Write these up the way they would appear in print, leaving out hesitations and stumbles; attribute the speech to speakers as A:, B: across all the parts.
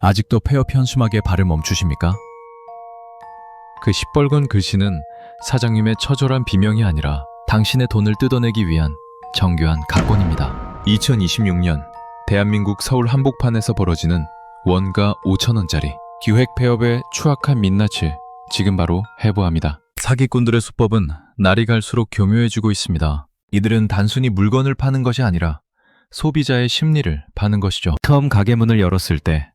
A: 아직도 폐업 현수막에 발을 멈추십니까? 그 시뻘건 글씨는 사장님의 처절한 비명이 아니라 당신의 돈을 뜯어내기 위한 정교한 각본입니다. 2026년 대한민국 서울 한복판에서 벌어지는 원가 5,000원짜리 기획 폐업의 추악한 민낯을 지금 바로 해부합니다. 사기꾼들의 수법은 날이 갈수록 교묘해지고 있습니다. 이들은 단순히 물건을 파는 것이 아니라 소비자의 심리를 파는 것이죠. 처음 가게 문을 열었을 때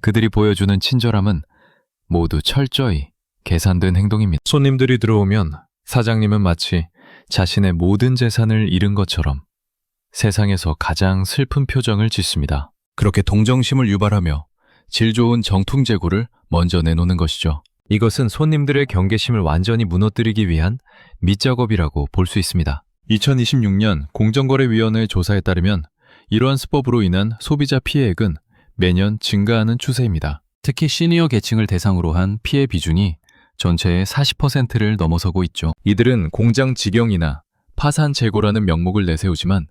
A: 그들이 보여주는 친절함은 모두 철저히 계산된 행동입니다. 손님들이 들어오면 사장님은 마치 자신의 모든 재산을 잃은 것처럼 세상에서 가장 슬픈 표정을 짓습니다. 그렇게 동정심을 유발하며 질 좋은 정품 재고를 먼저 내놓는 것이죠. 이것은 손님들의 경계심을 완전히 무너뜨리기 위한 밑작업이라고 볼 수 있습니다. 2026년 공정거래위원회 조사에 따르면 이러한 수법으로 인한 소비자 피해액은 매년 증가하는 추세입니다. 특히 시니어 계층을 대상으로 한 피해 비중이 전체의 40%를 넘어서고 있죠. 이들은 공장 직영이나 파산 재고라는 명목을 내세우지만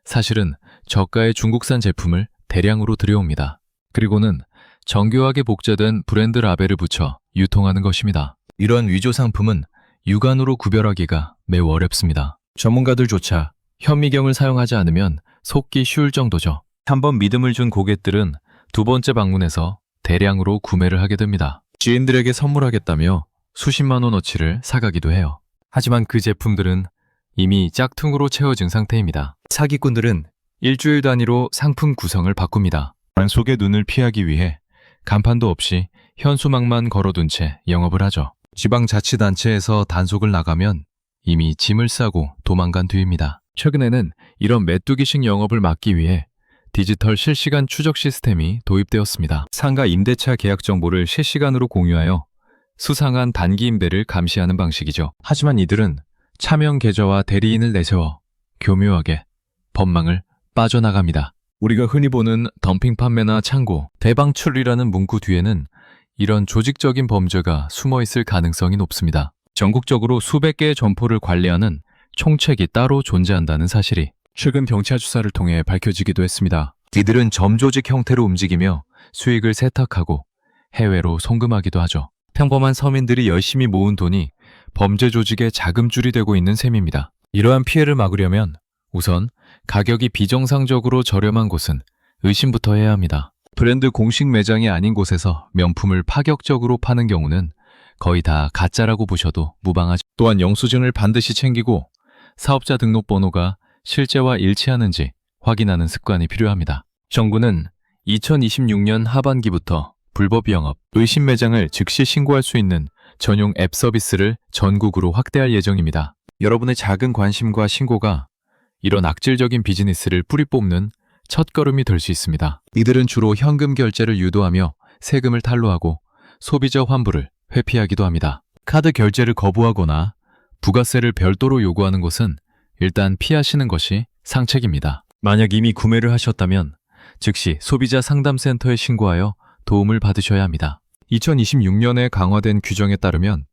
A: 사실은 저가의 중국산 제품을 대량으로 들여옵니다. 그리고는 정교하게 복제된 브랜드 라벨을 붙여 유통하는 것입니다. 이러한 위조 상품은 육안으로 구별하기가 매우 어렵습니다. 전문가들조차 현미경을 사용하지 않으면 속기 쉬울 정도죠. 한번 믿음을 준 고객들은 두 번째 방문에서 대량으로 구매를 하게 됩니다. 지인들에게 선물하겠다며 수십만 원어치를 사가기도 해요. 하지만 그 제품들은 이미 짝퉁으로 채워진 상태입니다. 사기꾼들은 일주일 단위로 상품 구성을 바꿉니다. 속의 눈을 피하기 위해 간판도 없이 현수막만 걸어둔 채 영업을 하죠. 지방자치단체에서 단속을 나가면 이미 짐을 싸고 도망간 뒤입니다. 최근에는 이런 메뚜기식 영업을 막기 위해 디지털 실시간 추적 시스템이 도입되었습니다. 상가 임대차 계약 정보를 실시간으로 공유하여 수상한 단기 임대를 감시하는 방식이죠. 하지만 이들은 차명 계좌와 대리인을 내세워 교묘하게 법망을 빠져나갑니다. 우리가 흔히 보는 덤핑 판매나 창고, 대방출이라는 문구 뒤에는 이런 조직적인 범죄가 숨어있을 가능성이 높습니다. 전국적으로 수백 개의 점포를 관리하는 총책이 따로 존재한다는 사실이 최근 경찰 수사를 통해 밝혀지기도 했습니다. 이들은 점조직 형태로 움직이며 수익을 세탁하고 해외로 송금하기도 하죠. 평범한 서민들이 열심히 모은 돈이 범죄 조직의 자금줄이 되고 있는 셈입니다. 이러한 피해를 막으려면 우선 가격이 비정상적으로 저렴한 곳은 의심부터 해야 합니다. 브랜드 공식 매장이 아닌 곳에서 명품을 파격적으로 파는 경우는 거의 다 가짜라고 보셔도 무방하죠. 또한 영수증을 반드시 챙기고 사업자 등록번호가 실제와 일치하는지 확인하는 습관이 필요합니다. 정부는 2026년 하반기부터 불법 영업, 의심 매장을 즉시 신고할 수 있는 전용 앱 서비스를 전국으로 확대할 예정입니다. 여러분의 작은 관심과 신고가 이런 악질적인 비즈니스를 뿌리 뽑는 첫걸음이 될 수 있습니다. 이들은 주로 현금 결제를 유도하며 세금을 탈루하고 소비자 환불을 회피하기도 합니다. 카드 결제를 거부하거나 부가세를 별도로 요구하는 것은 일단 피하시는 것이 상책입니다. 만약 이미 구매를 하셨다면 즉시 소비자 상담센터에 신고하여 도움을 받으셔야 합니다. 2026년에 강화된 규정에 따르면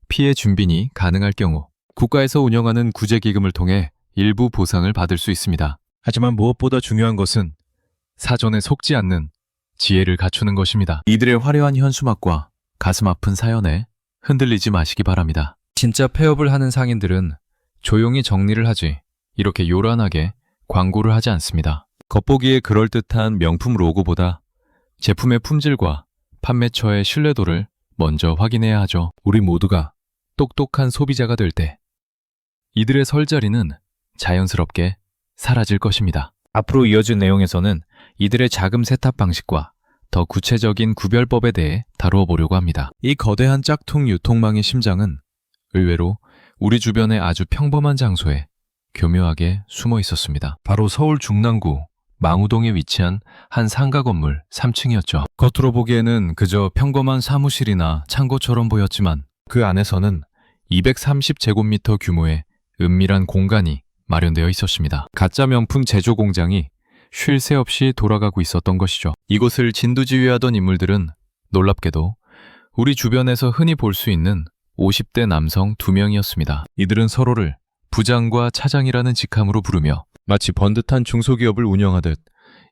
A: 피해 준비는 가능할 경우 국가에서 운영하는 구제기금을 통해 일부 보상을 받을 수 있습니다. 하지만 무엇보다 중요한 것은 사전에 속지 않는 지혜를 갖추는 것입니다. 이들의 화려한 현수막과 가슴 아픈 사연에 흔들리지 마시기 바랍니다. 진짜 폐업을 하는 상인들은 조용히 정리를 하지 이렇게 요란하게 광고를 하지 않습니다. 겉보기에 그럴듯한 명품 로고보다 제품의 품질과 판매처의 신뢰도를 먼저 확인해야 하죠. 우리 모두가 똑똑한 소비자가 될 때 이들의 설자리는 자연스럽게 사라질 것입니다. 앞으로 이어진 내용에서는 이들의 자금 세탁 방식과 더 구체적인 구별법에 대해 다루어 보려고 합니다. 이 거대한 짝퉁 유통망의 심장은 의외로 우리 주변의 아주 평범한 장소에 교묘하게 숨어 있었습니다. 바로 서울 중랑구 망우동에 위치한 한 상가 건물 3층이었죠. 겉으로 보기에는 그저 평범한 사무실이나 창고처럼 보였지만 그 안에서는 230제곱미터 규모의 은밀한 공간이 마련되어 있었습니다. 가짜 명품 제조 공장이 쉴 새 없이 돌아가고 있었던 것이죠. 이곳을 진두지휘하던 인물들은 놀랍게도 우리 주변에서 흔히 볼 수 있는 50대 남성 2명이었습니다. 이들은 서로를 부장과 차장이라는 직함으로 부르며 마치 번듯한 중소기업을 운영하듯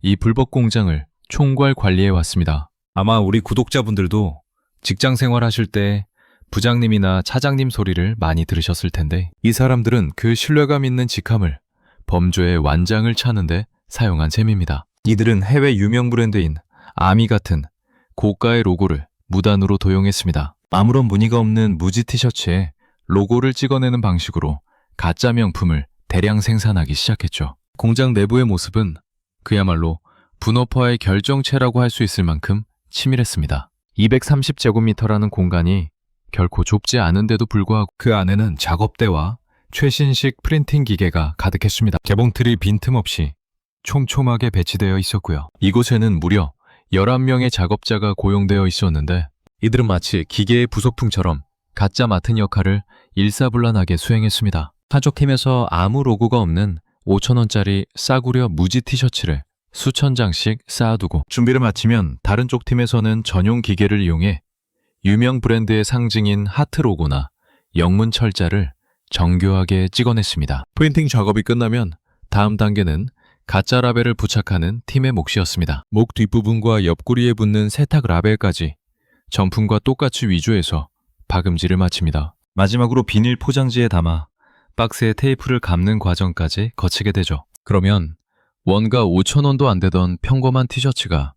A: 이 불법 공장을 총괄 관리해 왔습니다. 아마 우리 구독자분들도 직장 생활하실 때 부장님이나 차장님 소리를 많이 들으셨을 텐데, 이 사람들은 그 신뢰감 있는 직함을 범죄의 완장을 차는데 사용한 셈입니다. 이들은 해외 유명 브랜드인 아미 같은 고가의 로고를 무단으로 도용했습니다. 아무런 무늬가 없는 무지 티셔츠에 로고를 찍어내는 방식으로 가짜 명품을 대량 생산하기 시작했죠. 공장 내부의 모습은 그야말로 분업화의 결정체라고 할 수 있을 만큼 치밀했습니다. 230제곱미터라는 공간이 결코 좁지 않은데도 불구하고 그 안에는 작업대와 최신식 프린팅 기계가 가득했습니다. 개봉틀이 빈틈없이 촘촘하게 배치되어 있었고요. 이곳에는 무려 11명의 작업자가 고용되어 있었는데, 이들은 마치 기계의 부속품처럼 가짜 맡은 역할을 일사불란하게 수행했습니다. 한쪽팀에서 아무 로고가 없는 5,000원짜리 싸구려 무지 티셔츠를 수천 장씩 쌓아두고, 준비를 마치면 다른 쪽 팀에서는 전용 기계를 이용해 유명 브랜드의 상징인 하트 로고나 영문 철자를 정교하게 찍어냈습니다. 프린팅 작업이 끝나면 다음 단계는 가짜 라벨을 부착하는 팀의 몫이었습니다. 목 뒷부분과 옆구리에 붙는 세탁 라벨까지 정품과 똑같이 위조해서 박음질을 마칩니다. 마지막으로 비닐 포장지에 담아 박스에 테이프를 감는 과정까지 거치게 되죠. 그러면 원가 5,000원도 안 되던 평범한 티셔츠가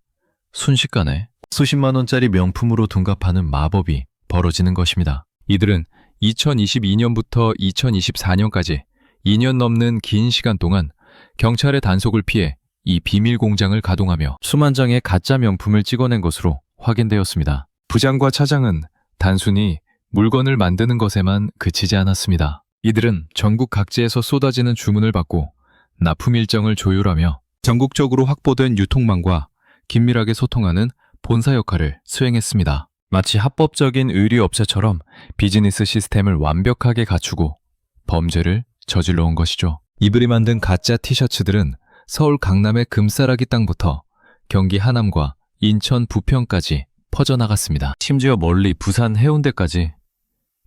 A: 순식간에 수십만 원짜리 명품으로 둔갑하는 마법이 벌어지는 것입니다. 이들은 2022년부터 2024년까지 2년 넘는 긴 시간 동안 경찰의 단속을 피해 이 비밀 공장을 가동하며 수만 장의 가짜 명품을 찍어낸 것으로 확인되었습니다. 부장과 차장은 단순히 물건을 만드는 것에만 그치지 않았습니다. 이들은 전국 각지에서 쏟아지는 주문을 받고 납품 일정을 조율하며 전국적으로 확보된 유통망과 긴밀하게 소통하는 본사 역할을 수행했습니다. 마치 합법적인 의류업체처럼 비즈니스 시스템을 완벽하게 갖추고 범죄를 저질러 온 것이죠. 이들이 만든 가짜 티셔츠들은 서울 강남의 금싸라기 땅부터 경기 하남과 인천 부평까지 퍼져나갔습니다. 심지어 멀리 부산 해운대까지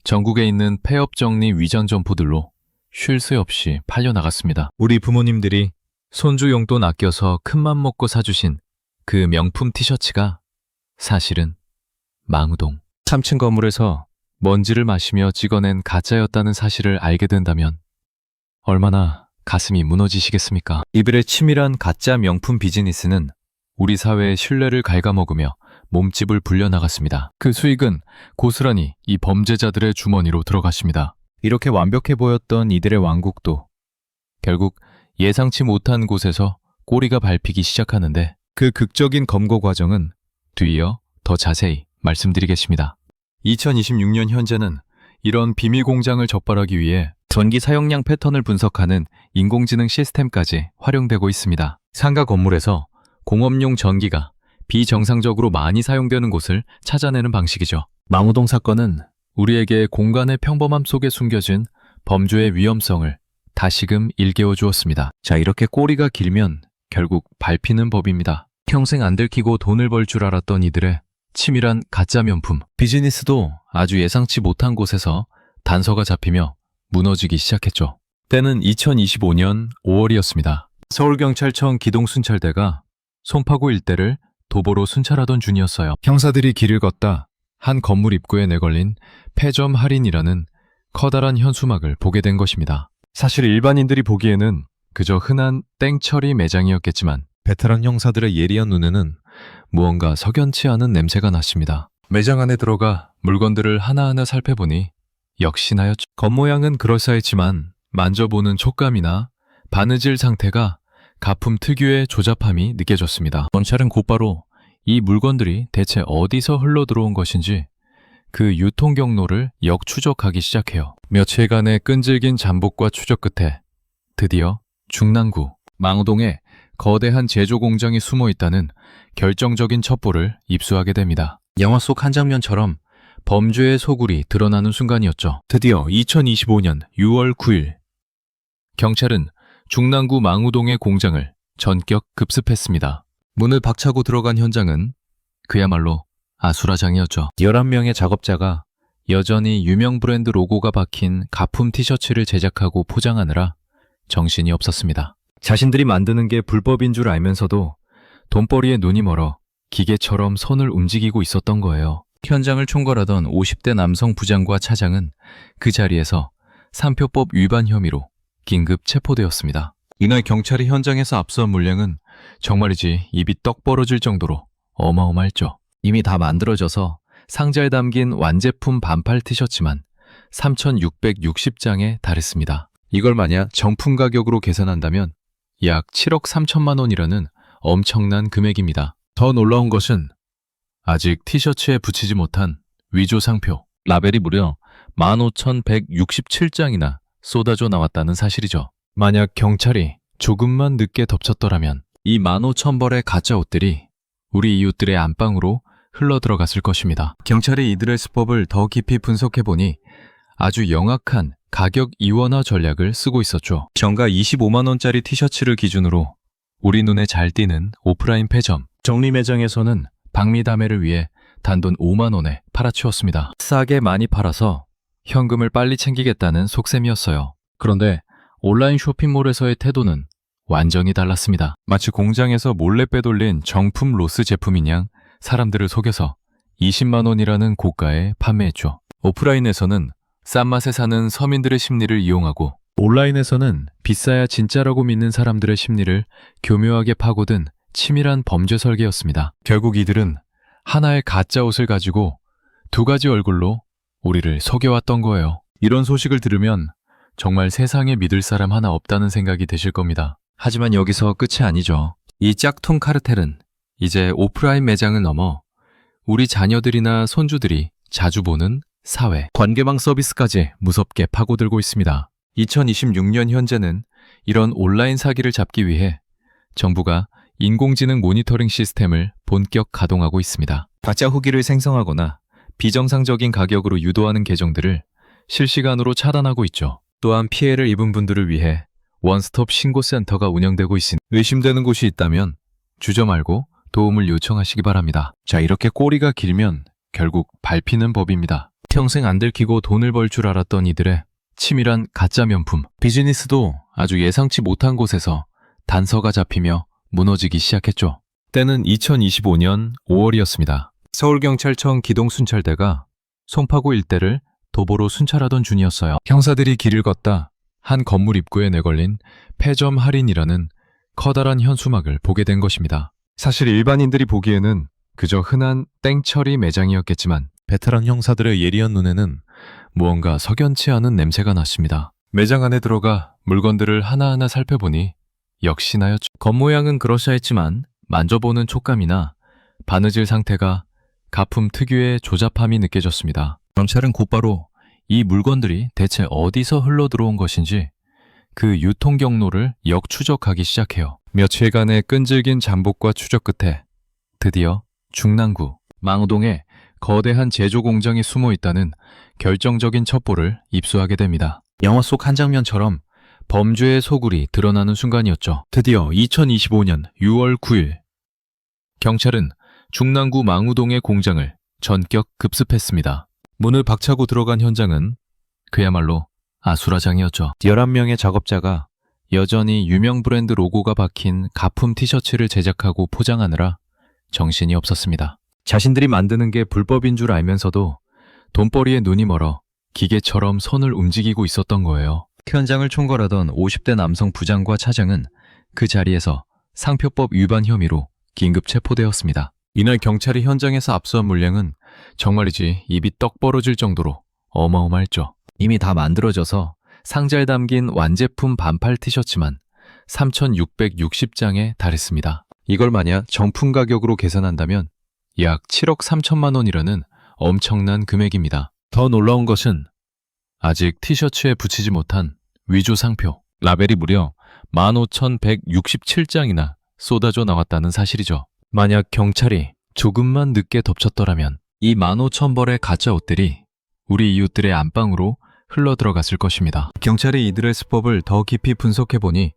A: 전국에 있는 폐업 정리 위장 점포들로 쉴 새 없이 팔려나갔습니다. 우리 부모님들이 손주 용돈 아껴서 큰맘 먹고 사주신 그 명품 티셔츠가 사실은 망우동 3층 건물에서 먼지를 마시며 찍어낸 가짜였다는 사실을 알게 된다면 얼마나 가슴이 무너지시겠습니까? 이들의 치밀한 가짜 명품 비즈니스는 우리 사회의 신뢰를 갉아먹으며 몸집을 불려나갔습니다. 그 수익은 고스란히 이 범죄자들의 주머니로 들어갔습니다. 이렇게 완벽해 보였던 이들의 왕국도 결국 예상치 못한 곳에서 꼬리가 밟히기 시작하는데, 그 극적인 검거 과정은 뒤이어 더 자세히 말씀드리겠습니다. 2026년 현재는 이런 비밀 공장을 적발하기 위해 전기 사용량 패턴을 분석하는 인공지능 시스템까지 활용되고 있습니다. 상가 건물에서 공업용 전기가 비정상적으로 많이 사용되는 곳을 찾아내는 방식이죠. 망우동 사건은 우리에게 공간의 평범함 속에 숨겨진 범죄의 위험성을 다시금 일깨워 주었습니다. 자, 이렇게 꼬리가 길면 결국 밟히는 법입니다. 평생 안 들키고 돈을 벌 줄 알았던 이들의 치밀한 가짜 명품 비즈니스도 아주 예상치 못한 곳에서 단서가 잡히며 무너지기 시작했죠. 때는 2025년 5월이었습니다. 서울경찰청 기동순찰대가 송파구 일대를 도보로 순찰하던 중이었어요. 형사들이 길을 걷다 한 건물 입구에 내걸린 폐점 할인이라는 커다란 현수막을 보게 된 것입니다. 사실 일반인들이 보기에는 그저 흔한 땡처리 매장이었겠지만 베테랑 형사들의 예리한 눈에는 무언가 석연치 않은 냄새가 났습니다. 매장 안에 들어가 물건들을 하나하나 살펴보니 역시나였죠. 겉모양은 그럴싸했지만 만져보는 촉감이나 바느질 상태가 가품 특유의 조잡함이 느껴졌습니다. 경찰은 곧바로 이 물건들이 대체 어디서 흘러들어온 것인지 그 유통 경로를 역추적하기 시작해요. 며칠간의 끈질긴 잠복과 추적 끝에 드디어 중랑구 망우동에 거대한 제조 공장이 숨어 있다는 결정적인 첩보를 입수하게 됩니다. 영화 속 한 장면처럼 범죄의 소굴이 드러나는 순간이었죠. 드디어 2025년 6월 9일 경찰은 중랑구 망우동의 공장을 전격 급습했습니다. 문을 박차고 들어간 현장은 그야말로 아수라장이었죠. 11명의 작업자가 여전히 유명 브랜드 로고가 박힌 가품 티셔츠를 제작하고 포장하느라 정신이 없었습니다. 자신들이 만드는 게 불법인 줄 알면서도 돈벌이에 눈이 멀어 기계처럼 손을 움직이고 있었던 거예요. 현장을 총괄하던 50대 남성 부장과 차장은 그 자리에서 상표법 위반 혐의로 긴급 체포되었습니다. 이날 경찰이 현장에서 압수한 물량은 정말이지 입이 떡 벌어질 정도로 어마어마했죠. 이미 다 만들어져서 상자에 담긴 완제품 반팔 티셔츠만 3,660장에 달했습니다. 이걸 만약 정품 가격으로 계산한다면 약 7억 3천만 원이라는 엄청난 금액입니다. 더 놀라운 것은 아직 티셔츠에 붙이지 못한 위조 상표, 라벨이 무려 15,167장이나 쏟아져 나왔다는 사실이죠. 만약 경찰이 조금만 늦게 덮쳤더라면 이 15,000벌의 가짜 옷들이 우리 이웃들의 안방으로 흘러들어갔을 것입니다. 경찰이 이들의 수법을 더 깊이 분석해보니 아주 영악한 가격 이원화 전략을 쓰고 있었죠. 정가 25만 원짜리 티셔츠를 기준으로 우리 눈에 잘 띄는 오프라인 폐점, 정리 매장에서는 박리담회를 위해 단돈 5만 원에 팔아치웠습니다. 싸게 많이 팔아서 현금을 빨리 챙기겠다는 속셈이었어요. 그런데 온라인 쇼핑몰에서의 태도는 완전히 달랐습니다. 마치 공장에서 몰래 빼돌린 정품 로스 제품인 양 사람들을 속여서 20만 원이라는 고가에 판매했죠. 오프라인에서는 싼 맛에 사는 서민들의 심리를 이용하고 온라인에서는 비싸야 진짜라고 믿는 사람들의 심리를 교묘하게 파고든 치밀한 범죄 설계였습니다. 결국 이들은 하나의 가짜 옷을 가지고 두 가지 얼굴로 우리를 속여왔던 거예요. 이런 소식을 들으면 정말 세상에 믿을 사람 하나 없다는 생각이 드실 겁니다. 하지만 여기서 끝이 아니죠. 이 짝퉁 카르텔은 이제 오프라인 매장을 넘어 우리 자녀들이나 손주들이 자주 보는 사회, 관계망 서비스까지 무섭게 파고들고 있습니다. 2026년 현재는 이런 온라인 사기를 잡기 위해 정부가 인공지능 모니터링 시스템을 본격 가동하고 있습니다. 가짜 후기를 생성하거나 비정상적인 가격으로 유도하는 계정들을 실시간으로 차단하고 있죠. 또한 피해를 입은 분들을 위해 원스톱 신고센터가 운영되고 있으니 의심되는 곳이 있다면 주저 말고 도움을 요청하시기 바랍니다. 자, 이렇게 꼬리가 길면 결국 밟히는 법입니다. 평생 안 들키고 돈을 벌 줄 알았던 이들의 치밀한 가짜 명품, 비즈니스도 아주 예상치 못한 곳에서 단서가 잡히며 무너지기 시작했죠. 때는 2025년 5월이었습니다. 서울경찰청 기동순찰대가 송파구 일대를 도보로 순찰하던 중이었어요. 형사들이 길을 걷다 한 건물 입구에 내걸린 폐점 할인이라는 커다란 현수막을 보게 된 것입니다. 사실 일반인들이 보기에는 그저 흔한 땡처리 매장이었겠지만 베테랑 형사들의 예리한 눈에는 무언가 석연치 않은 냄새가 났습니다. 매장 안에 들어가 물건들을 하나하나 살펴보니 역시나였죠. 겉모양은 그러샤했지만 만져보는 촉감이나 바느질 상태가 가품 특유의 조잡함이 느껴졌습니다. 경찰은 곧바로 이 물건들이 대체 어디서 흘러들어온 것인지 그 유통 경로를 역추적하기 시작해요. 며칠간의 끈질긴 잠복과 추적 끝에 드디어 중랑구 망우동에 거대한 제조 공장이 숨어 있다는 결정적인 첩보를 입수하게 됩니다. 영화 속 한 장면처럼 범죄의 소굴이 드러나는 순간이었죠. 드디어 2025년 6월 9일 경찰은 중랑구 망우동의 공장을 전격 급습했습니다. 문을 박차고 들어간 현장은 그야말로 아수라장이었죠. 11명의 작업자가 여전히 유명 브랜드 로고가 박힌 가품 티셔츠를 제작하고 포장하느라 정신이 없었습니다. 자신들이 만드는 게 불법인 줄 알면서도 돈벌이에 눈이 멀어 기계처럼 손을 움직이고 있었던 거예요. 현장을 총괄하던 50대 남성 부장과 차장은 그 자리에서 상표법 위반 혐의로 긴급 체포되었습니다. 이날 경찰이 현장에서 압수한 물량은 정말이지 입이 떡 벌어질 정도로 어마어마했죠. 이미 다 만들어져서 상자에 담긴 완제품 반팔 티셔츠만 3,660장에 달했습니다. 이걸 만약 정품 가격으로 계산한다면 약 7억 3천만 원이라는 엄청난 금액입니다. 더 놀라운 것은 아직 티셔츠에 붙이지 못한 위조 상표, 라벨이 무려 15,167장이나 쏟아져 나왔다는 사실이죠. 만약 경찰이 조금만 늦게 덮쳤더라면 이 15,000벌의 가짜 옷들이 우리 이웃들의 안방으로 흘러들어갔을 것입니다. 경찰이 이들의 수법을 더 깊이 분석해보니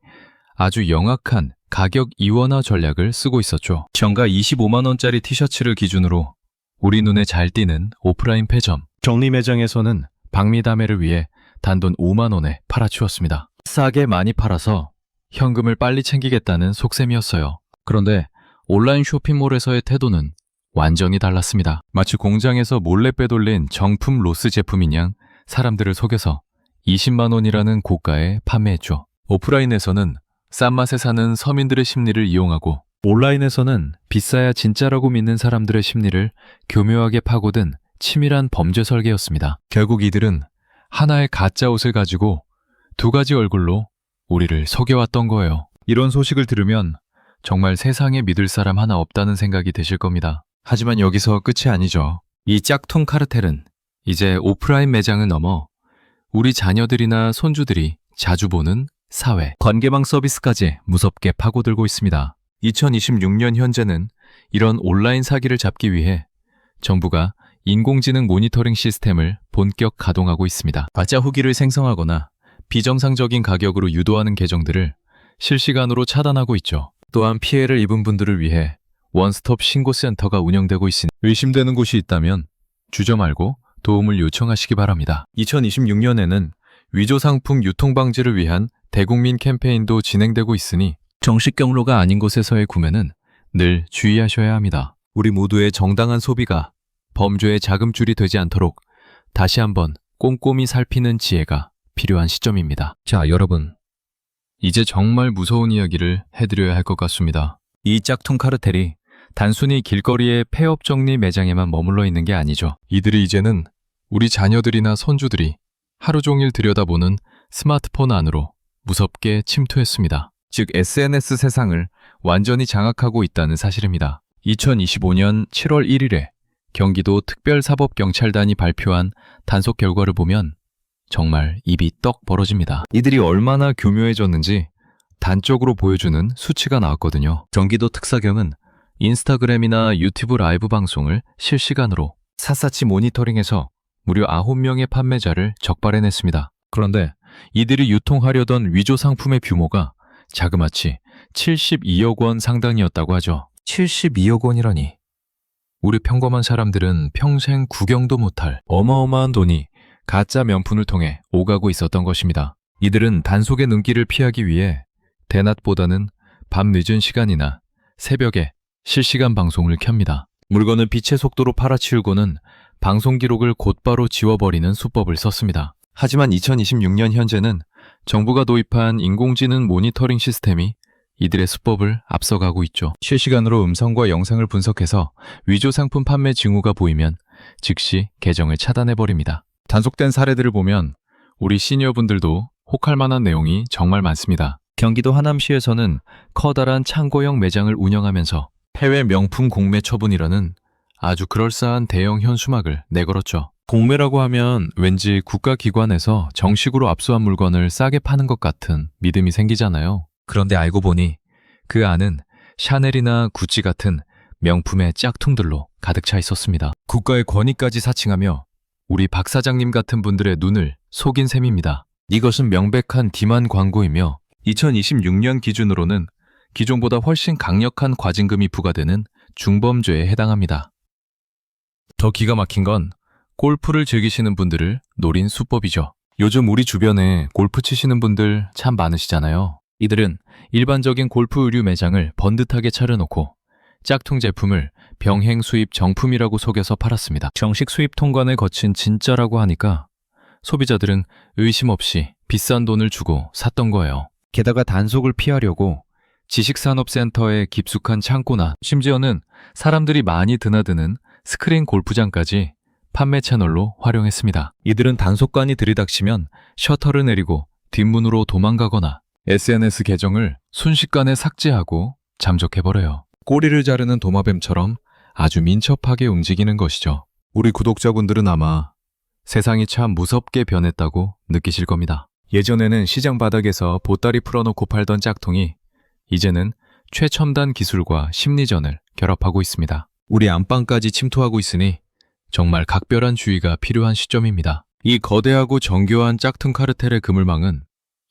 A: 아주 영악한 가격 이원화 전략을 쓰고 있었죠. 정가 25만 원짜리 티셔츠를 기준으로 우리 눈에 잘 띄는 오프라인 폐점, 정리 매장에서는 박리담회를 위해 단돈 5만 원에 팔아치웠습니다. 싸게 많이 팔아서 현금을 빨리 챙기겠다는 속셈이었어요. 그런데 온라인 쇼핑몰에서의 태도는 완전히 달랐습니다. 마치 공장에서 몰래 빼돌린 정품 로스 제품인 양 사람들을 속여서 20만 원이라는 고가에 판매했죠. 오프라인에서는 싼 맛에 사는 서민들의 심리를 이용하고 온라인에서는 비싸야 진짜라고 믿는 사람들의 심리를 교묘하게 파고든 치밀한 범죄 설계였습니다. 결국 이들은 하나의 가짜 옷을 가지고 두 가지 얼굴로 우리를 속여왔던 거예요. 이런 소식을 들으면 정말 세상에 믿을 사람 하나 없다는 생각이 드실 겁니다. 하지만 여기서 끝이 아니죠. 이 짝퉁 카르텔은 이제 오프라인 매장을 넘어 우리 자녀들이나 손주들이 자주 보는 사회, 관계망 서비스까지 무섭게 파고들고 있습니다. 2026년 현재는 이런 온라인 사기를 잡기 위해 정부가 인공지능 모니터링 시스템을 본격 가동하고 있습니다. 가짜 후기를 생성하거나 비정상적인 가격으로 유도하는 계정들을 실시간으로 차단하고 있죠. 또한 피해를 입은 분들을 위해 원스톱 신고센터가 운영되고 있으니 의심되는 곳이 있다면 주저 말고 도움을 요청하시기 바랍니다. 2026년에는 위조 상품 유통 방지를 위한 대국민 캠페인도 진행되고 있으니 정식 경로가 아닌 곳에서의 구매는 늘 주의하셔야 합니다. 우리 모두의 정당한 소비가 범죄의 자금줄이 되지 않도록 다시 한번 꼼꼼히 살피는 지혜가 필요한 시점입니다. 자, 여러분. 이제 정말 무서운 이야기를 해드려야 할 것 같습니다. 이 짝퉁 카르텔이 단순히 길거리의 폐업 정리 매장에만 머물러 있는 게 아니죠. 이들이 이제는 우리 자녀들이나 손주들이 하루 종일 들여다보는 스마트폰 안으로 무섭게 침투했습니다. 즉 SNS 세상을 완전히 장악하고 있다는 사실입니다. 2025년 7월 1일에 경기도 특별사법경찰단이 발표한 단속 결과를 보면 정말 입이 떡 벌어집니다. 이들이 얼마나 교묘해졌는지 단적으로 보여주는 수치가 나왔거든요. 경기도 특사경은 인스타그램이나 유튜브 라이브 방송을 실시간으로 샅샅이 모니터링해서 무려 9명의 판매자를 적발해냈습니다. 그런데 이들이 유통하려던 위조 상품의 규모가 자그마치 72억 원 상당이었다고 하죠. 72억 원이라니. 우리 평범한 사람들은 평생 구경도 못할 어마어마한 돈이 가짜 명품을 통해 오가고 있었던 것입니다. 이들은 단속의 눈길을 피하기 위해 대낮보다는 밤 늦은 시간이나 새벽에 실시간 방송을 켭니다. 물건을 빛의 속도로 팔아치우고는 방송 기록을 곧바로 지워버리는 수법을 썼습니다. 하지만 2026년 현재는 정부가 도입한 인공지능 모니터링 시스템이 이들의 수법을 앞서가고 있죠. 실시간으로 음성과 영상을 분석해서 위조 상품 판매 징후가 보이면 즉시 계정을 차단해버립니다. 단속된 사례들을 보면 우리 시니어분들도 혹할 만한 내용이 정말 많습니다. 경기도 하남시에서는 커다란 창고형 매장을 운영하면서 해외 명품 공매 처분이라는 아주 그럴싸한 대형 현수막을 내걸었죠. 공매라고 하면 왠지 국가기관에서 정식으로 압수한 물건을 싸게 파는 것 같은 믿음이 생기잖아요. 그런데 알고 보니 그 안은 샤넬이나 구찌 같은 명품의 짝퉁들로 가득 차 있었습니다. 국가의 권위까지 사칭하며 우리 박 사장님 같은 분들의 눈을 속인 셈입니다. 이것은 명백한 기만 광고이며 2026년 기준으로는 기존보다 훨씬 강력한 과징금이 부과되는 중범죄에 해당합니다. 더 기가 막힌 건 골프를 즐기시는 분들을 노린 수법이죠. 요즘 우리 주변에 골프 치시는 분들 참 많으시잖아요. 이들은 일반적인 골프 의류 매장을 번듯하게 차려놓고 짝퉁 제품을 병행 수입 정품이라고 속여서 팔았습니다. 정식 수입 통관을 거친 진짜라고 하니까 소비자들은 의심 없이 비싼 돈을 주고 샀던 거예요. 게다가 단속을 피하려고 지식산업센터의 깊숙한 창고나 심지어는 사람들이 많이 드나드는 스크린 골프장까지 판매 채널로 활용했습니다. 이들은 단속관이 들이닥치면 셔터를 내리고 뒷문으로 도망가거나 SNS 계정을 순식간에 삭제하고 잠적해버려요. 꼬리를 자르는 도마뱀처럼 아주 민첩하게 움직이는 것이죠. 우리 구독자분들은 아마 세상이 참 무섭게 변했다고 느끼실 겁니다. 예전에는 시장 바닥에서 보따리 풀어놓고 팔던 짝퉁이 이제는 최첨단 기술과 심리전을 결합하고 있습니다. 우리 안방까지 침투하고 있으니 정말 각별한 주의가 필요한 시점입니다. 이 거대하고 정교한 짝퉁 카르텔의 그물망은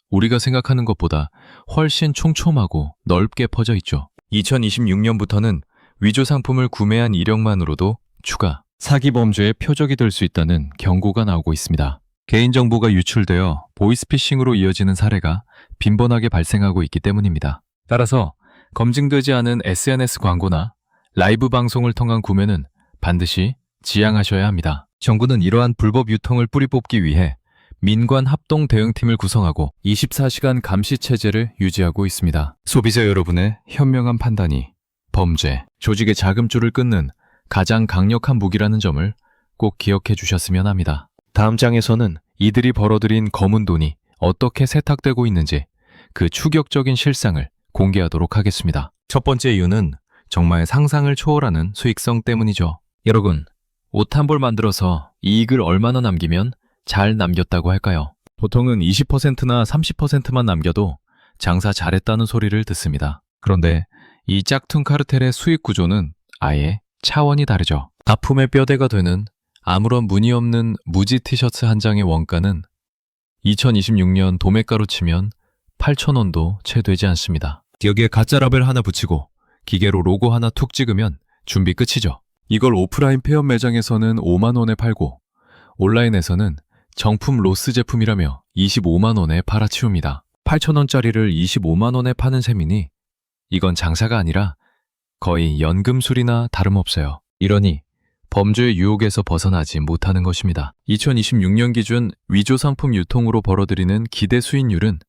A: 우리가 생각하는 것보다 훨씬 촘촘하고 넓게 퍼져 있죠. 2026년부터는 위조 상품을 구매한 이력만으로도 추가 사기 범죄의 표적이 될 수 있다는 경고가 나오고 있습니다. 개인정보가 유출되어 보이스피싱으로 이어지는 사례가 빈번하게 발생하고 있기 때문입니다. 따라서 검증되지 않은 SNS 광고나 라이브 방송을 통한 구매는 반드시 지양하셔야 합니다. 정부는 이러한 불법 유통을 뿌리뽑기 위해 민관 합동 대응팀을 구성하고 24시간 감시 체제를 유지하고 있습니다. 소비자 여러분의 현명한 판단이 범죄, 조직의 자금줄을 끊는 가장 강력한 무기라는 점을 꼭 기억해 주셨으면 합니다. 다음 장에서는 이들이 벌어들인 검은 돈이 어떻게 세탁되고 있는지 그 충격적인 실상을 공개하도록 하겠습니다. 첫 번째 이유는 정말 상상을 초월하는 수익성 때문이죠. 여러분, 옷 한 벌 만들어서 이익을 얼마나 남기면 잘 남겼다고 할까요? 보통은 20%나 30%만 남겨도 장사 잘했다는 소리를 듣습니다. 그런데 이 짝퉁 카르텔의 수익 구조는 아예 차원이 다르죠. 납품의 뼈대가 되는 아무런 무늬 없는 무지 티셔츠 한 장의 원가는 2026년 도매가로 치면 8,000원도 채 되지 않습니다. 여기에 가짜 라벨 하나 붙이고 기계로 로고 하나 툭 찍으면 준비 끝이죠. 이걸 오프라인 폐업 매장에서는 5만 원에 팔고 온라인에서는 정품 로스 제품이라며 25만 원에 팔아치웁니다. 8,000원짜리를 25만 원에 파는 셈이니 이건 장사가 아니라 거의 연금술이나 다름없어요. 이러니 범죄의 유혹에서 벗어나지 못하는 것입니다. 2026년 기준 위조 상품 유통으로 벌어들이는 기대 수익률은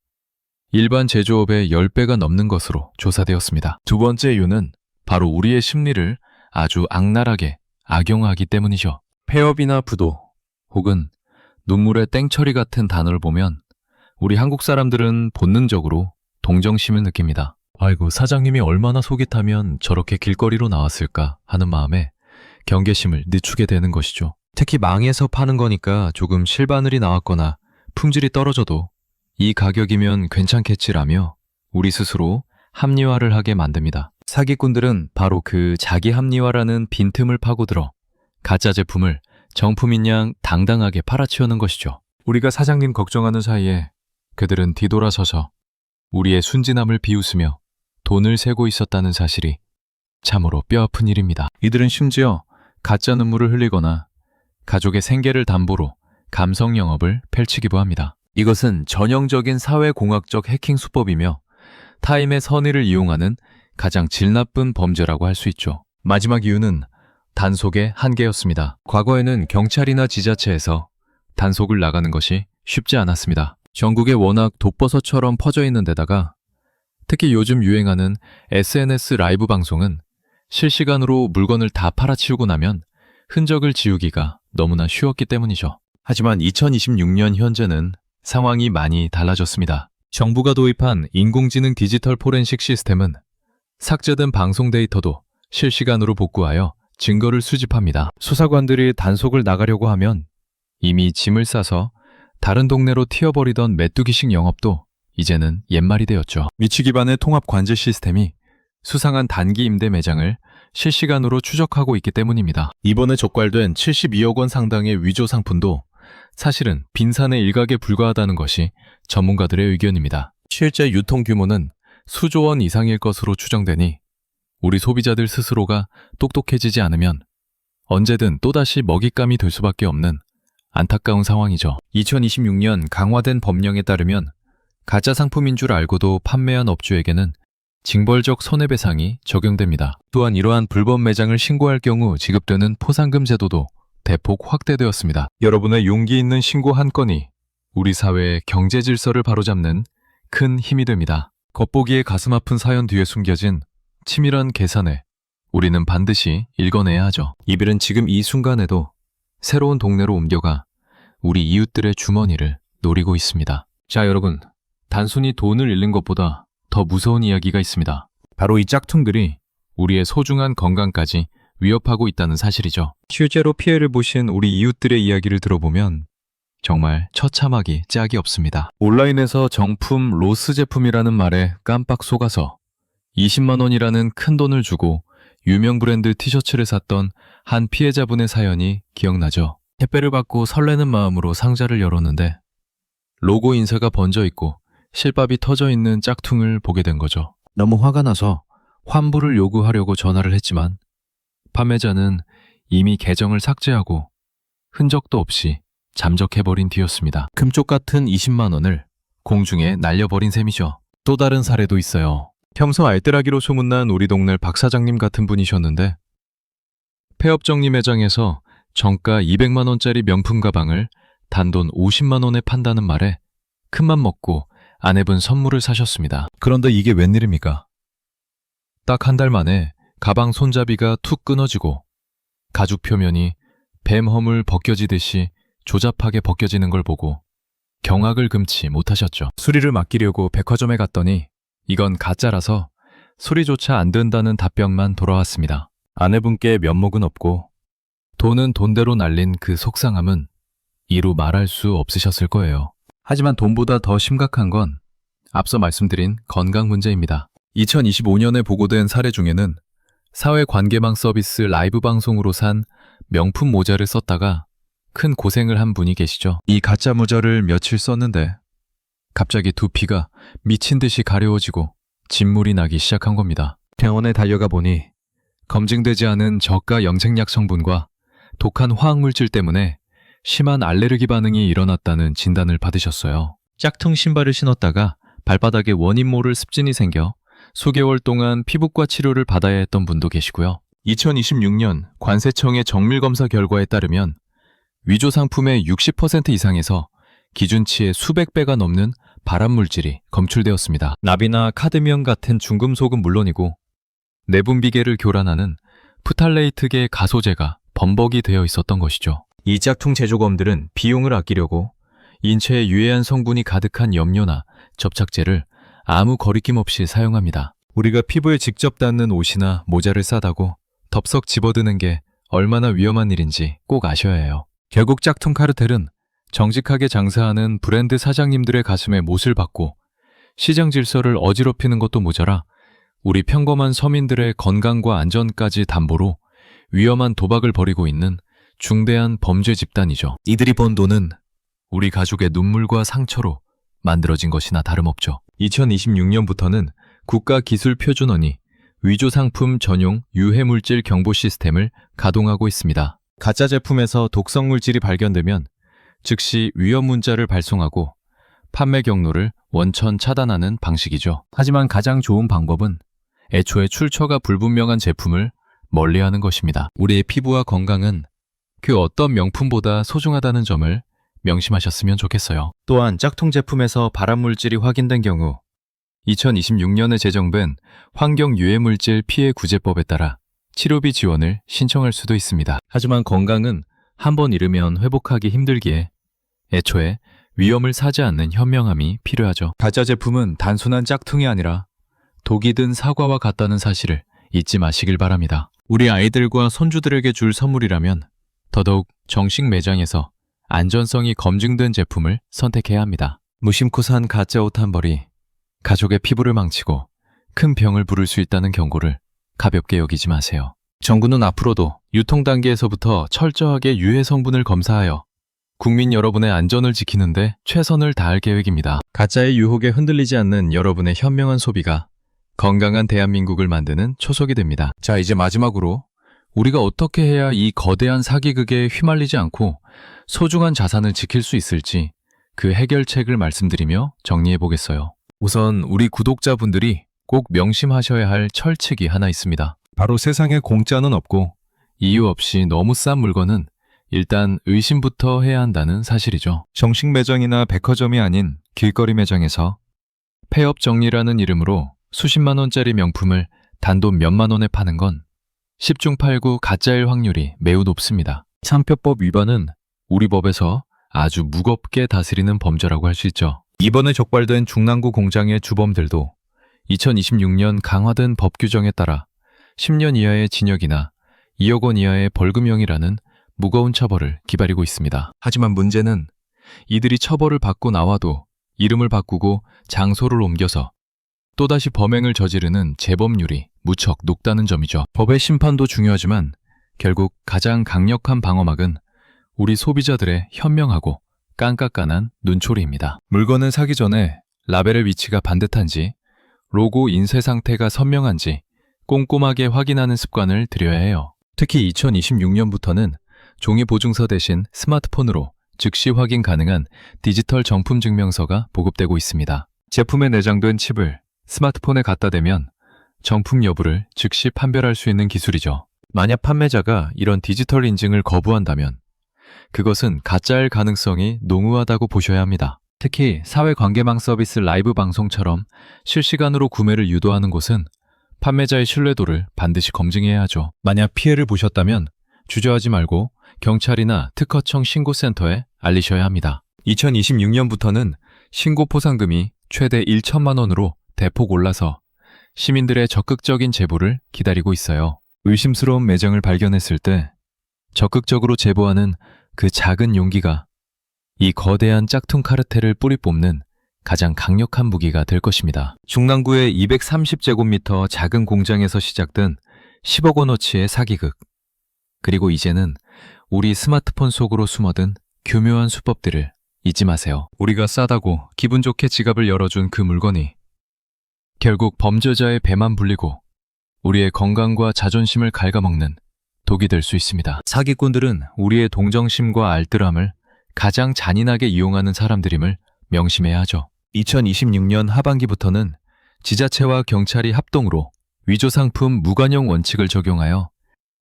A: 일반 제조업의 10배가 넘는 것으로 조사되었습니다. 두 번째 이유는 바로 우리의 심리를 아주 악랄하게 악용하기 때문이죠. 폐업이나 부도 혹은 눈물의 땡처리 같은 단어를 보면 우리 한국 사람들은 본능적으로 동정심을 느낍니다. 아이고, 사장님이 얼마나 속이 타면 저렇게 길거리로 나왔을까 하는 마음에 경계심을 늦추게 되는 것이죠. 특히 망해서 파는 거니까 조금 실바늘이 나왔거나 품질이 떨어져도 이 가격이면 괜찮겠지라며 우리 스스로 합리화를 하게 만듭니다. 사기꾼들은 바로 그 자기 합리화라는 빈틈을 파고들어 가짜 제품을 정품인 양 당당하게 팔아치우는 것이죠. 우리가 사장님 걱정하는 사이에 그들은 뒤돌아서서 우리의 순진함을 비웃으며 돈을 세고 있었다는 사실이 참으로 뼈아픈 일입니다. 이들은 심지어 가짜 눈물을 흘리거나 가족의 생계를 담보로 감성 영업을 펼치기도 합니다. 이것은 전형적인 사회공학적 해킹 수법이며 타인의 선의를 이용하는 가장 질 나쁜 범죄라고 할 수 있죠. 마지막 이유는 단속의 한계였습니다. 과거에는 경찰이나 지자체에서 단속을 나가는 것이 쉽지 않았습니다. 전국에 워낙 독버섯처럼 퍼져 있는 데다가 특히 요즘 유행하는 SNS 라이브 방송은 실시간으로 물건을 다 팔아치우고 나면 흔적을 지우기가 너무나 쉬웠기 때문이죠. 하지만 2026년 현재는 상황이 많이 달라졌습니다. 정부가 도입한 인공지능 디지털 포렌식 시스템은 삭제된 방송 데이터도 실시간으로 복구하여 증거를 수집합니다. 수사관들이 단속을 나가려고 하면 이미 짐을 싸서 다른 동네로 튀어버리던 메뚜기식 영업도 이제는 옛말이 되었죠. 위치 기반의 통합 관제 시스템이 수상한 단기 임대 매장을 실시간으로 추적하고 있기 때문입니다. 이번에 적발된 72억 원 상당의 위조 상품도 사실은 빈산의 일각에 불과하다는 것이 전문가들의 의견입니다. 실제 유통 규모는 수조 원 이상일 것으로 추정되니 우리 소비자들 스스로가 똑똑해지지 않으면 언제든 또다시 먹잇감이 될 수밖에 없는 안타까운 상황이죠. 2026년 강화된 법령에 따르면 가짜 상품인 줄 알고도 판매한 업주에게는 징벌적 손해배상이 적용됩니다. 또한 이러한 불법 매장을 신고할 경우 지급되는 포상금 제도도 대폭 확대되었습니다. 여러분의 용기 있는 신고 한 건이 우리 사회의 경제 질서를 바로잡는 큰 힘이 됩니다. 겉보기에 가슴 아픈 사연 뒤에 숨겨진 치밀한 계산에 우리는 반드시 읽어내야 하죠. 이들은 지금 이 순간에도 새로운 동네로 옮겨가 우리 이웃들의 주머니를 노리고 있습니다. 자, 여러분, 단순히 돈을 잃는 것보다 더 무서운 이야기가 있습니다. 바로 이 짝퉁들이 우리의 소중한 건강까지 위협하고 있다는 사실이죠. 실제로 피해를 보신 우리 이웃들의 이야기를 들어보면 정말 처참하기 짝이 없습니다. 온라인에서 정품 로스 제품이라는 말에 깜빡 속아서 20만 원이라는 큰 돈을 주고 유명 브랜드 티셔츠를 샀던 한 피해자분의 사연이 기억나죠. 택배를 받고 설레는 마음으로 상자를 열었는데 로고 인쇄가 번져 있고 실밥이 터져 있는 짝퉁을 보게 된 거죠. 너무 화가 나서 환불을 요구하려고 전화를 했지만 판매자는 이미 계정을 삭제하고 흔적도 없이 잠적해버린 뒤였습니다. 금쪽 같은 20만 원을 공중에 날려버린 셈이죠. 또 다른 사례도 있어요. 평소 알뜰하기로 소문난 우리 동네 박 사장님 같은 분이셨는데 폐업 정리 매장에서 정가 200만 원짜리 명품 가방을 단돈 50만 원에 판다는 말에 큰맘 먹고 아내분 선물을 사셨습니다. 그런데 이게 웬일입니까? 딱 한 달 만에 가방 손잡이가 툭 끊어지고 가죽 표면이 뱀 허물 벗겨지듯이 조잡하게 벗겨지는 걸 보고 경악을 금치 못하셨죠. 수리를 맡기려고 백화점에 갔더니 이건 가짜라서 수리조차 안 된다는 답변만 돌아왔습니다. 아내분께 면목은 없고 돈은 돈대로 날린 그 속상함은 이루 말할 수 없으셨을 거예요. 하지만 돈보다 더 심각한 건 앞서 말씀드린 건강 문제입니다. 2025년에 보고된 사례 중에는 사회관계망 서비스 라이브 방송으로 산 명품 모자를 썼다가 큰 고생을 한 분이 계시죠. 이 가짜 모자를 며칠 썼는데 갑자기 두피가 미친 듯이 가려워지고 진물이 나기 시작한 겁니다. 병원에 달려가 보니 검증되지 않은 저가 염색약 성분과 독한 화학물질 때문에 심한 알레르기 반응이 일어났다는 진단을 받으셨어요. 짝퉁 신발을 신었다가 발바닥에 원인 모를 습진이 생겨 수개월 동안 피부과 치료를 받아야 했던 분도 계시고요. 2026년 관세청의 정밀검사 결과에 따르면 위조 상품의 60% 이상에서 기준치의 수백 배가 넘는 발암물질이 검출되었습니다. 납이나 카드뮴 같은 중금속은 물론이고 내분비계를 교란하는 프탈레이트계 가소제가 범벅이 되어 있었던 것이죠. 이 짝퉁 제조검들은 비용을 아끼려고 인체에 유해한 성분이 가득한 염료나 접착제를 아무 거리낌 없이 사용합니다. 우리가 피부에 직접 닿는 옷이나 모자를 싸다고 덥석 집어드는 게 얼마나 위험한 일인지 꼭 아셔야 해요. 결국 짝퉁 카르텔은 정직하게 장사하는 브랜드 사장님들의 가슴에 못을 박고 시장 질서를 어지럽히는 것도 모자라 우리 평범한 서민들의 건강과 안전까지 담보로 위험한 도박을 벌이고 있는 중대한 범죄 집단이죠. 이들이 번 돈은 우리 가족의 눈물과 상처로 만들어진 것이나 다름없죠. 2026년부터는 국가기술표준원이 위조 상품 전용 유해물질 경보 시스템을 가동하고 있습니다. 가짜 제품에서 독성 물질이 발견되면 즉시 위험 문자를 발송하고 판매 경로를 원천 차단하는 방식이죠. 하지만 가장 좋은 방법은 애초에 출처가 불분명한 제품을 멀리하는 것입니다. 우리의 피부와 건강은 그 어떤 명품보다 소중하다는 점을 명심하셨으면 좋겠어요. 또한 짝퉁 제품에서 발암물질이 확인된 경우 2026년에 제정된 환경유해물질 피해구제법에 따라 치료비 지원을 신청할 수도 있습니다. 하지만 건강은 한번 잃으면 회복하기 힘들기에 애초에 위험을 사지 않는 현명함이 필요하죠. 가짜 제품은 단순한 짝퉁이 아니라 독이 든 사과와 같다는 사실을 잊지 마시길 바랍니다. 우리 아이들과 손주들에게 줄 선물이라면 더더욱 정식 매장에서 안전성이 검증된 제품을 선택해야 합니다. 무심코 산 가짜 옷 한 벌이 가족의 피부를 망치고 큰 병을 부를 수 있다는 경고를 가볍게 여기지 마세요. 정부는 앞으로도 유통 단계에서부터 철저하게 유해 성분을 검사하여 국민 여러분의 안전을 지키는데 최선을 다할 계획입니다. 가짜의 유혹에 흔들리지 않는 여러분의 현명한 소비가 건강한 대한민국을 만드는 초석이 됩니다. 자, 이제 마지막으로 우리가 어떻게 해야 이 거대한 사기극에 휘말리지 않고 소중한 자산을 지킬 수 있을지 그 해결책을 말씀드리며 정리해 보겠어요. 우선 우리 구독자분들이 꼭 명심하셔야 할 철칙이 하나 있습니다. 바로 세상에 공짜는 없고 이유 없이 너무 싼 물건은 일단 의심부터 해야 한다는 사실이죠. 정식 매장이나 백화점이 아닌 길거리 매장에서 폐업 정리라는 이름으로 수십만 원짜리 명품을 단돈 몇만 원에 파는 건 10중 8구 가짜일 확률이 매우 높습니다. 상표법 위반은 우리 법에서 아주 무겁게 다스리는 범죄라고 할 수 있죠. 이번에 적발된 중랑구 공장의 주범들도 2026년 강화된 법 규정에 따라 10년 이하의 징역이나 2억 원 이하의 벌금형이라는 무거운 처벌을 기다리고 있습니다. 하지만 문제는 이들이 처벌을 받고 나와도 이름을 바꾸고 장소를 옮겨서 또다시 범행을 저지르는 재범률이 무척 높다는 점이죠. 법의 심판도 중요하지만 결국 가장 강력한 방어막은 우리 소비자들의 현명하고 깐깐한 눈초리입니다. 물건을 사기 전에 라벨의 위치가 반듯한지, 로고 인쇄 상태가 선명한지 꼼꼼하게 확인하는 습관을 들여야 해요. 특히 2026년부터는 종이 보증서 대신 스마트폰으로 즉시 확인 가능한 디지털 정품 증명서가 보급되고 있습니다. 제품에 내장된 칩을 스마트폰에 갖다 대면 정품 여부를 즉시 판별할 수 있는 기술이죠. 만약 판매자가 이런 디지털 인증을 거부한다면 그것은 가짜일 가능성이 농후하다고 보셔야 합니다. 특히 사회관계망 서비스 라이브 방송처럼 실시간으로 구매를 유도하는 곳은 판매자의 신뢰도를 반드시 검증해야 하죠. 만약 피해를 보셨다면 주저하지 말고 경찰이나 특허청 신고센터에 알리셔야 합니다. 2026년부터는 신고 포상금이 최대 1천만 원으로 대폭 올라서 시민들의 적극적인 제보를 기다리고 있어요. 의심스러운 매장을 발견했을 때 적극적으로 제보하는 그 작은 용기가 이 거대한 짝퉁 카르텔을 뿌리 뽑는 가장 강력한 무기가 될 것입니다. 중랑구의 230제곱미터 작은 공장에서 시작된 10억 원어치의 사기극. 그리고 이제는 우리 스마트폰 속으로 숨어든 교묘한 수법들을 잊지 마세요. 우리가 싸다고 기분 좋게 지갑을 열어준 그 물건이 결국 범죄자의 배만 불리고 우리의 건강과 자존심을 갉아먹는 독이 될 수 있습니다. 사기꾼들은 우리의 동정심과 알뜰함을 가장 잔인하게 이용하는 사람들임을 명심해야 하죠. 2026년 하반기부터는 지자체와 경찰이 합동으로 위조상품 무관용 원칙을 적용하여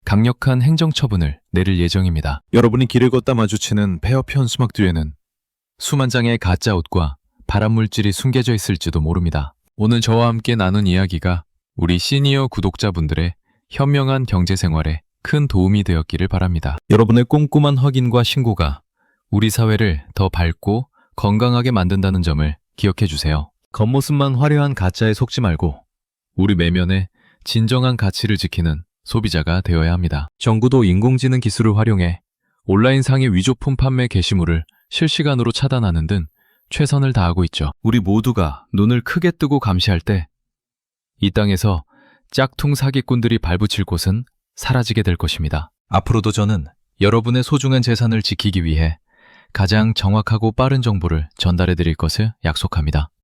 A: 강력한 행정처분을 내릴 예정입니다. 여러분이 길을 걷다 마주치는 폐업 현수막 뒤에는 수만 장의 가짜 옷과 발암물질이 숨겨져 있을지도 모릅니다. 오늘 저와 함께 나눈 이야기가 우리 시니어 구독자분들의 현명한 경제생활에 큰 도움이 되었기를 바랍니다. 여러분의 꼼꼼한 확인과 신고가 우리 사회를 더 밝고 건강하게 만든다는 점을 기억해 주세요. 겉모습만 화려한 가짜에 속지 말고 우리 내면의 진정한 가치를 지키는 소비자가 되어야 합니다. 정부도 인공지능 기술을 활용해 온라인 상의 위조품 판매 게시물을 실시간으로 차단하는 등 최선을 다하고 있죠. 우리 모두가 눈을 크게 뜨고 감시할 때 이 땅에서 짝퉁 사기꾼들이 발붙일 곳은 사라지게 될 것입니다. 앞으로도 저는 여러분의 소중한 재산을 지키기 위해 가장 정확하고 빠른 정보를 전달해 드릴 것을 약속합니다.